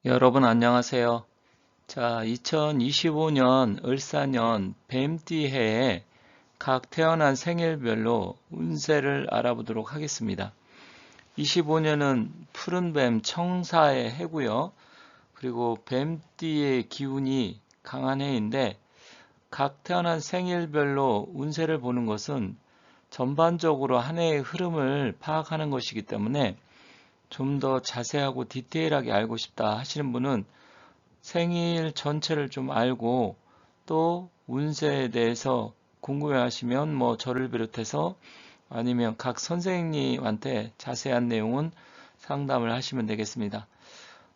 여러분 안녕하세요. 자, 2025년 을사년 뱀띠 해에 각 태어난 생일별로 운세를 알아보도록 하겠습니다. 25년은 푸른 뱀 청사의 해고요. 그리고 뱀띠의 기운이 강한 해인데 각 태어난 생일별로 운세를 보는 것은 전반적으로 한 해의 흐름을 파악하는 것이기 때문에 좀 더 자세하고 디테일하게 알고 싶다 하시는 분은 생일 전체를 좀 알고 또 운세에 대해서 궁금해 하시면 저를 비롯해서 아니면 각 선생님한테 자세한 내용은 상담을 하시면 되겠습니다.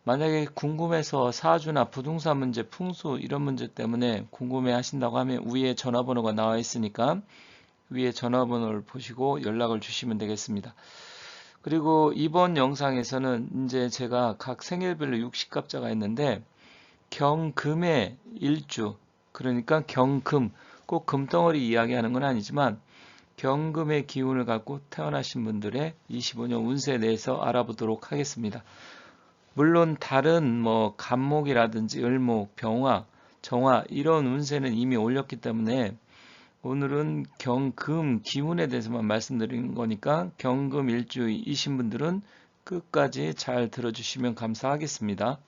만약에 궁금해서 사주나 부동산 문제, 풍수 이런 문제 때문에 궁금해 하신다고 하면 위에 전화번호가 나와 있으니까 위에 전화번호를 보시고 연락을 주시면 되겠습니다. 그리고 이번 영상에서는 이제 제가 각 생일별로 60갑자가 있는데 경금의 일주, 그러니까 경금, 꼭 금덩어리 이야기하는 건 아니지만 경금의 기운을 갖고 태어나신 분들의 25년 운세에 대해서 알아보도록 하겠습니다. 물론 다른 간목이라든지 을목, 병화, 정화 이런 운세는 이미 올렸기 때문에 오늘은 경금 기운에 대해서만 말씀드리는 거니까 경금 일주이신 분들은 끝까지 잘 들어주시면 감사하겠습니다.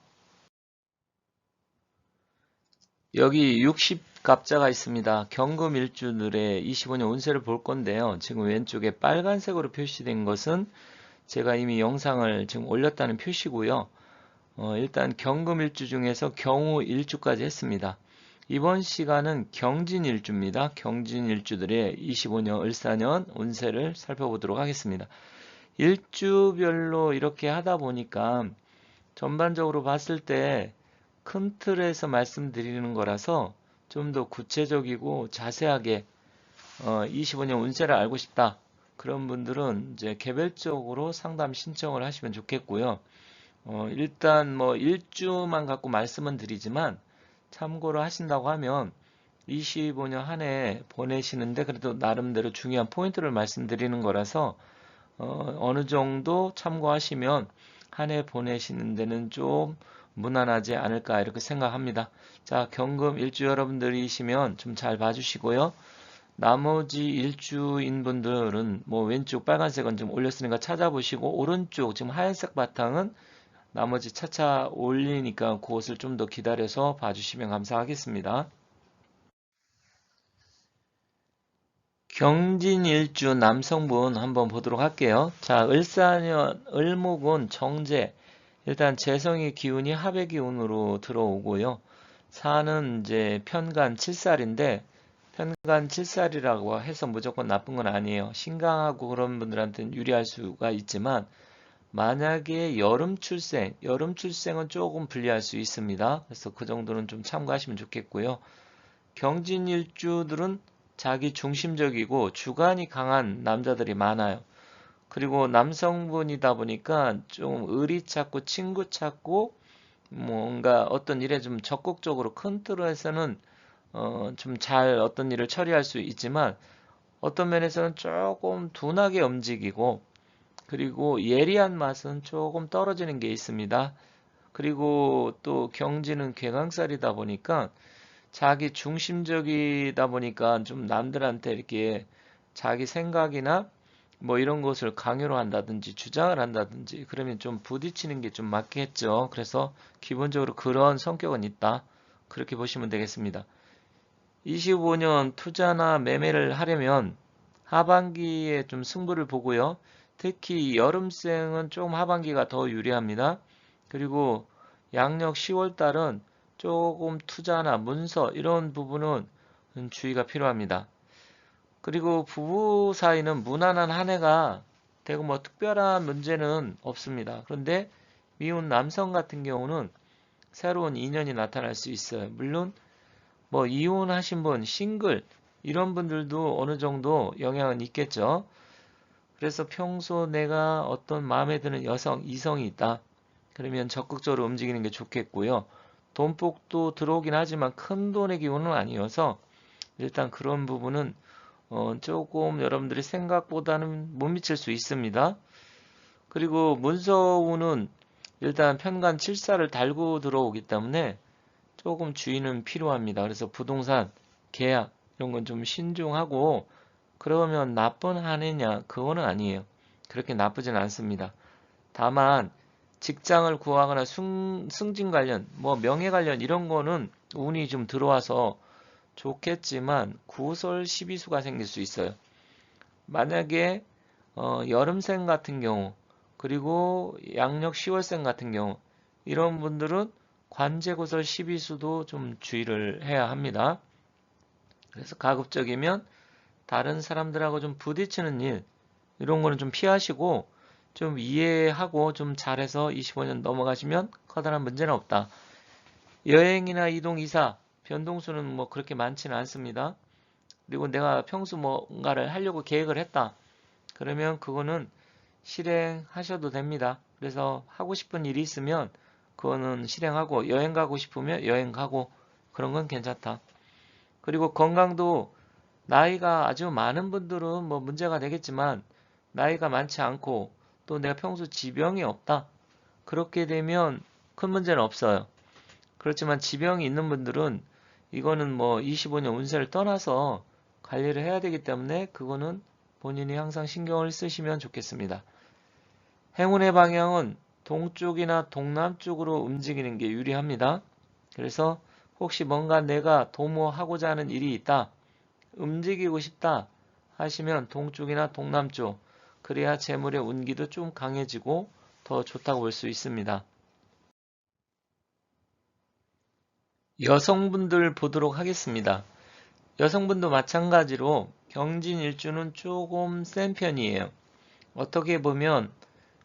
여기 60갑자가 있습니다. 경금 일주들의 25년 운세를 볼 건데요. 지금 왼쪽에 빨간색으로 표시된 것은 제가 이미 영상을 지금 올렸다는 표시고요. 일단 경금 일주 중에서 경우 일주까지 했습니다. 이번 시간은 경진 일주입니다. 경진 일주들의 25년 을사년 운세를 살펴보도록 하겠습니다. 일주별로 이렇게 하다 보니까 전반적으로 봤을 때 큰 틀에서 말씀드리는 거라서 좀 더 구체적이고 자세하게 25년 운세를 알고 싶다. 그런 분들은 이제 개별적으로 상담 신청을 하시면 좋겠고요. 일단 일주만 갖고 말씀은 드리지만 참고로 하신다고 하면 25년 한 해 보내시는데 그래도 나름대로 중요한 포인트를 말씀드리는 거라서 어느 정도 참고하시면 한 해 보내시는 데는 좀 무난하지 않을까 이렇게 생각합니다. 자, 경금 일주 여러분들이시면 좀 잘 봐주시고요. 나머지 일주인 분들은 왼쪽 빨간색은 좀 올렸으니까 찾아보시고 오른쪽 지금 하얀색 바탕은 나머지 차차 올리니까 그것을 좀 더 기다려서 봐주시면 감사하겠습니다. 경진일주 남성분 한번 보도록 할게요. 자, 을사년, 을목은 정제. 일단 재성의 기운이 합의 기운으로 들어오고요. 사는 이제 편간 7살인데 편간 7살이라고 해서 무조건 나쁜 건 아니에요. 신강하고 그런 분들한테는 유리할 수가 있지만 만약에 여름 출생은 조금 불리할 수 있습니다. 그래서 그 정도는 좀 참고하시면 좋겠고요. 경진일주들은 자기 중심적이고 주관이 강한 남자들이 많아요. 그리고 남성분이다 보니까 좀 의리 찾고 친구 찾고 뭔가 어떤 일에 좀 적극적으로 큰 틀에서는 좀 잘 어떤 일을 처리할 수 있지만 어떤 면에서는 조금 둔하게 움직이고 그리고 예리한 맛은 조금 떨어지는 게 있습니다. 그리고 또 경지는 개강살이다 보니까 자기 중심적이다 보니까 좀 남들한테 이렇게 자기 생각이나 이런 것을 강요를 한다든지 주장을 한다든지 그러면 좀 부딪히는 게 좀 맞겠죠. 그래서 기본적으로 그런 성격은 있다. 그렇게 보시면 되겠습니다. 25년 투자나 매매를 하려면 하반기에 좀 승부를 보고요. 특히 여름생은 좀 하반기가 더 유리합니다. 그리고 양력 10월 달은 조금 투자나 문서 이런 부분은 주의가 필요합니다. 그리고 부부 사이는 무난한 한 해가 되고 특별한 문제는 없습니다. 그런데 미혼 남성 같은 경우는 새로운 인연이 나타날 수 있어요. 물론 이혼하신 분, 싱글 이런 분들도 어느 정도 영향은 있겠죠. 그래서 평소 내가 어떤 마음에 드는 여성, 이성이 있다. 그러면 적극적으로 움직이는 게 좋겠고요. 돈복도 들어오긴 하지만 큰 돈의 기운은 아니어서 일단 그런 부분은 조금 여러분들이 생각보다는 못 미칠 수 있습니다. 그리고 문서운은 일단 편관 7사를 달고 들어오기 때문에 조금 주의는 필요합니다. 그래서 부동산, 계약 이런 건 좀 신중하고, 그러면 나쁜 한 해냐? 그거는 아니에요. 그렇게 나쁘진 않습니다. 다만 직장을 구하거나 승진 관련, 뭐 명예 관련 이런 거는 운이 좀 들어와서 좋겠지만 구설 12수가 생길 수 있어요. 만약에 여름생 같은 경우, 그리고 양력 10월생 같은 경우, 이런 분들은 관제구설 12수도 좀 주의를 해야 합니다. 그래서 가급적이면 다른 사람들하고 좀 부딪히는 일, 이런 거는 좀 피하시고 좀 이해하고 좀 잘해서 25년 넘어가시면 커다란 문제는 없다. 여행이나 이동, 이사, 변동수는 뭐 그렇게 많지는 않습니다. 그리고 내가 평소 뭔가를 하려고 계획을 했다. 그러면 그거는 실행하셔도 됩니다. 그래서 하고 싶은 일이 있으면 그거는 실행하고, 여행 가고 싶으면 여행 가고, 그런 건 괜찮다. 그리고 건강도 나이가 아주 많은 분들은 뭐 문제가 되겠지만, 나이가 많지 않고 또 내가 평소 지병이 없다. 그렇게 되면 큰 문제는 없어요. 그렇지만 지병이 있는 분들은 이거는 뭐 25년 운세를 떠나서 관리를 해야 되기 때문에 그거는 본인이 항상 신경을 쓰시면 좋겠습니다. 행운의 방향은 동쪽이나 동남쪽으로 움직이는 게 유리합니다. 그래서 혹시 뭔가 내가 도모하고자 하는 일이 있다, 움직이고 싶다 하시면 동쪽이나 동남쪽, 그래야 재물의 운기도 좀 강해지고 더 좋다고 볼 수 있습니다. 여성분들 보도록 하겠습니다. 여성분도 마찬가지로 경진일주는 조금 센 편이에요. 어떻게 보면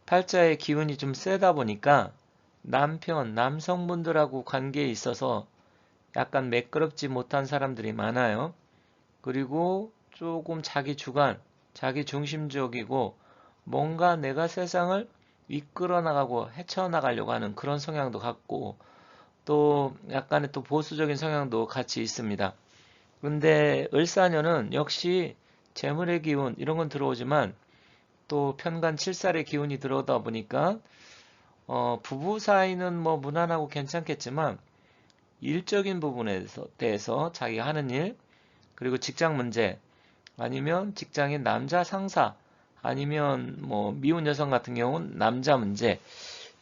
팔자의 기운이 좀 세다 보니까 남성분들하고 관계에 있어서 약간 매끄럽지 못한 사람들이 많아요. 그리고 조금 자기 주관, 자기 중심적이고 뭔가 내가 세상을 이끌어 나가고 헤쳐나가려고 하는 그런 성향도 갖고, 또 약간의 또 보수적인 성향도 같이 있습니다. 근데 을사년은 역시 재물의 기운 이런 건 들어오지만 또 편간 7살의 기운이 들어오다 보니까 부부 사이는 뭐 무난하고 괜찮겠지만 일적인 부분에 대해서 자기가 하는 일, 그리고 직장 문제, 아니면 직장인 남자 상사, 아니면 뭐 미혼 여성 같은 경우는 남자 문제,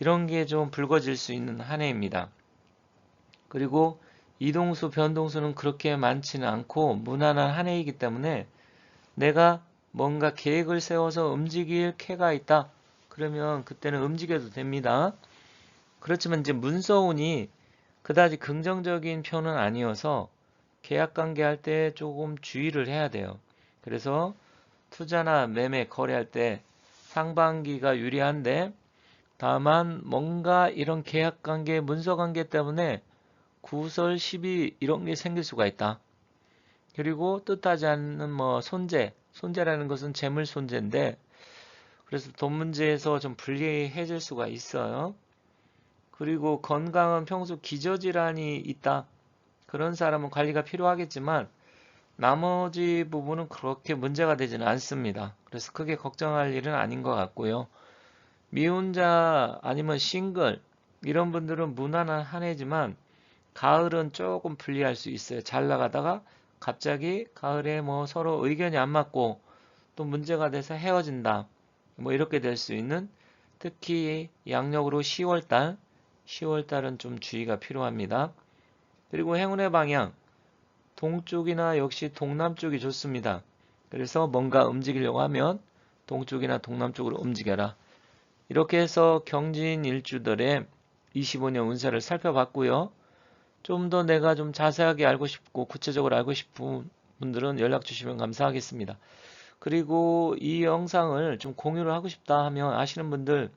이런 게 좀 불거질 수 있는 한 해입니다. 그리고 이동수, 변동수는 그렇게 많지는 않고 무난한 한 해이기 때문에 내가 뭔가 계획을 세워서 움직일 쾌가 있다. 그러면 그때는 움직여도 됩니다. 그렇지만 이제 문서운이 그다지 긍정적인 편은 아니어서 계약 관계할 때 조금 주의를 해야 돼요. 그래서 투자나 매매, 거래할 때 상반기가 유리한데, 다만 뭔가 이런 계약 관계, 문서 관계 때문에 구설, 시비 이런 게 생길 수가 있다. 그리고 뜻하지 않는 뭐 손재라는 것은 재물 손재인데, 그래서 돈 문제에서 좀 불리해질 수가 있어요. 그리고 건강은 평소 기저질환이 있다. 그런 사람은 관리가 필요하겠지만 나머지 부분은 그렇게 문제가 되지는 않습니다. 그래서 크게 걱정할 일은 아닌 것 같고요. 미혼자 아니면 싱글 이런 분들은 무난한 한 해지만 가을은 조금 불리할 수 있어요. 잘 나가다가 갑자기 가을에 뭐 서로 의견이 안 맞고 또 문제가 돼서 헤어진다. 뭐 이렇게 될 수 있는, 특히 양력으로 10월달은 좀 주의가 필요합니다. 그리고 행운의 방향, 동쪽이나 역시 동남쪽이 좋습니다. 그래서 뭔가 움직이려고 하면 동쪽이나 동남쪽으로 움직여라. 이렇게 해서 경진 일주들의 25년 운세를 살펴봤고요. 좀 더 내가 좀 자세하게 알고 싶고 구체적으로 알고 싶은 분들은 연락 주시면 감사하겠습니다. 그리고 이 영상을 좀 공유를 하고 싶다 하면 아시는 분들,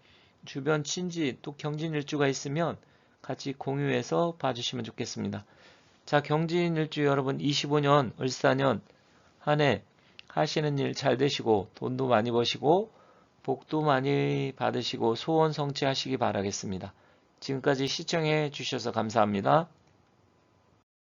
주변 친지 또 경진 일주가 있으면 같이 공유해서 봐주시면 좋겠습니다. 자, 경진 일주 여러분 25년 을사년 한 해 하시는 일 잘 되시고 돈도 많이 버시고 복도 많이 받으시고 소원 성취하시기 바라겠습니다. 지금까지 시청해 주셔서 감사합니다.